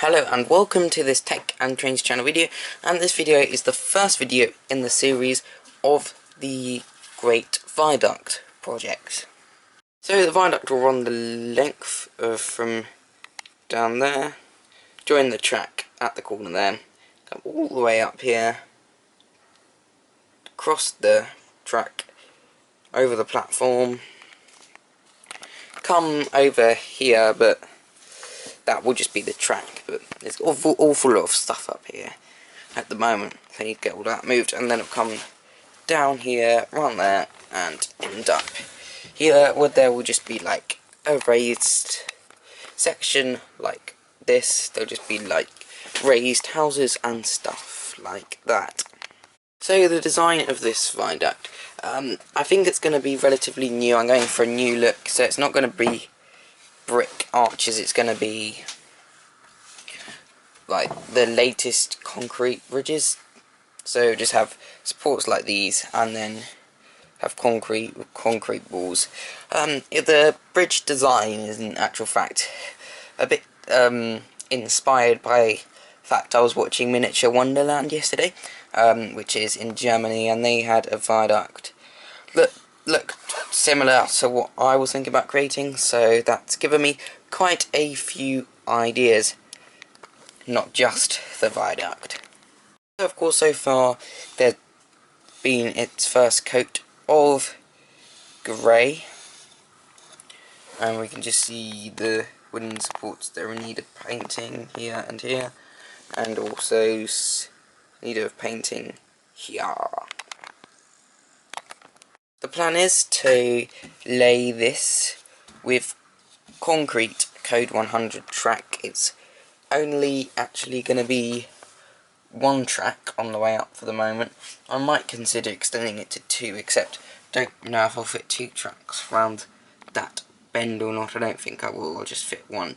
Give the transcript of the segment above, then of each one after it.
Hello and welcome to this Tech and Trains channel video, and this video is the first video in the series of the Great Viaduct project. So the viaduct will run the length of from down there, join the track at the corner there, come all the way up here, cross the track over the platform, come over here, but that will just be the track, but there's awful lot of stuff up here at the moment. They need to get all that moved, and then it'll come down here, run there, and end up here, where there will just be like a raised section like this. There'll just be like raised houses and stuff like that. So the design of this viaduct, I think it's going to be relatively new. I'm going for a new look, so it's not going to be brick arches, it's going to be like the latest concrete bridges. So just have supports like these, and then have concrete walls. The bridge design is in actual fact a bit inspired by the fact I was watching Miniature Wonderland yesterday, which is in Germany, and they had a viaduct that looked similar to what I was thinking about creating, so that's given me quite a few ideas, not just the viaduct. So of course, so far there's been its first coat of grey, and we can just see the wooden supports that are in need of painting here and here, and also need of painting here. The plan is to lay this with concrete code 100 track. It's only actually going to be one track on the way up for the moment. I might consider extending it to two, except don't know if I'll fit two tracks around that bend or not. I don't think I will. I'll just fit one.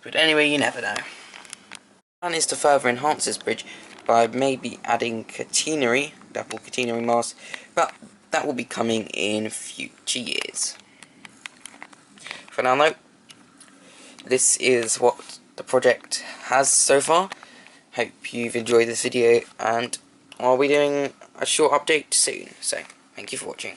But anyway, you never know. The plan is to further enhance this bridge by maybe adding catenary, double catenary masts, but that will be coming in future years. For now though, this is what the project has so far. Hope you've enjoyed this video, and I'll be doing a short update soon, so thank you for watching.